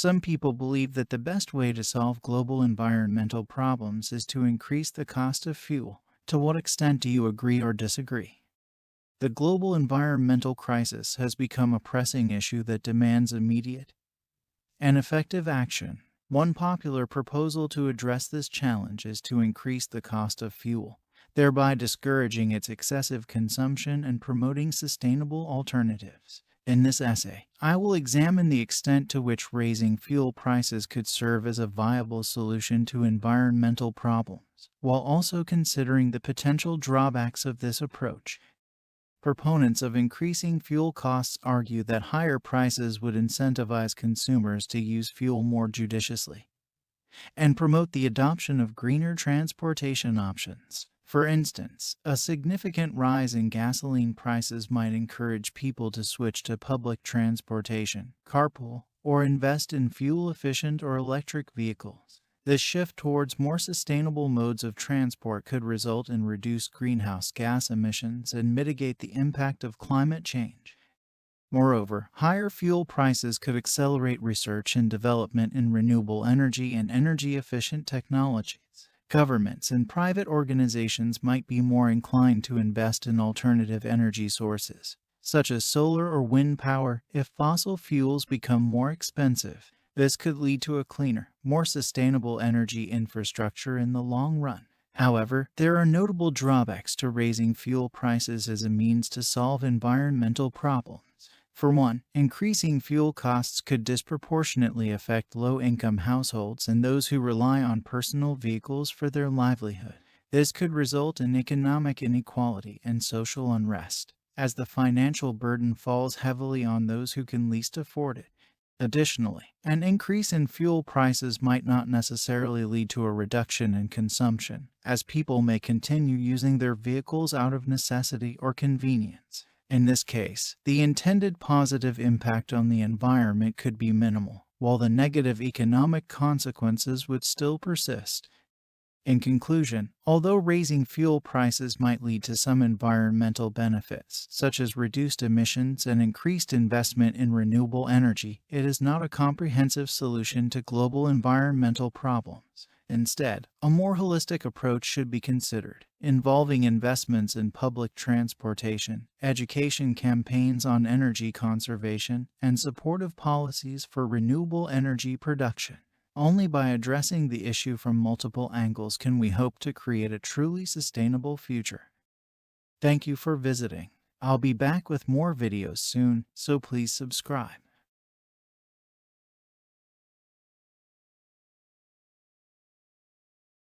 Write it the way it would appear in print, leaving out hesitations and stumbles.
Some people believe that the best way to solve global environmental problems is to increase the cost of fuel. To what extent do you agree or disagree? The global environmental crisis has become a pressing issue that demands immediate and effective action. One popular proposal to address this challenge is to increase the cost of fuel, thereby discouraging its excessive consumption and promoting sustainable alternatives. In this essay, I will examine the extent to which raising fuel prices could serve as a viable solution to environmental problems, while also considering the potential drawbacks of this approach. Proponents of increasing fuel costs argue that higher prices would incentivize consumers to use fuel more judiciously and promote the adoption of greener transportation options. For instance, a significant rise in gasoline prices might encourage people to switch to public transportation, carpool, or invest in fuel-efficient or electric vehicles. This shift towards more sustainable modes of transport could result in reduced greenhouse gas emissions and mitigate the impact of climate change. Moreover, higher fuel prices could accelerate research and development in renewable energy and energy-efficient technologies. Governments and private organizations might be more inclined to invest in alternative energy sources, such as solar or wind power, if fossil fuels become more expensive. This could lead to a cleaner, more sustainable energy infrastructure in the long run. However, there are notable drawbacks to raising fuel prices as a means to solve environmental problems. For one, increasing fuel costs could disproportionately affect low-income households and those who rely on personal vehicles for their livelihood. This could result in economic inequality and social unrest, as the financial burden falls heavily on those who can least afford it. Additionally, an increase in fuel prices might not necessarily lead to a reduction in consumption, as people may continue using their vehicles out of necessity or convenience. In this case, the intended positive impact on the environment could be minimal, while the negative economic consequences would still persist. In conclusion, although raising fuel prices might lead to some environmental benefits, such as reduced emissions and increased investment in renewable energy, it is not a comprehensive solution to global environmental problems. Instead, a more holistic approach should be considered, involving investments in public transportation, education campaigns on energy conservation, and supportive policies for renewable energy production. Only by addressing the issue from multiple angles can we hope to create a truly sustainable future. Thank you for visiting. I'll be back with more videos soon, so please subscribe.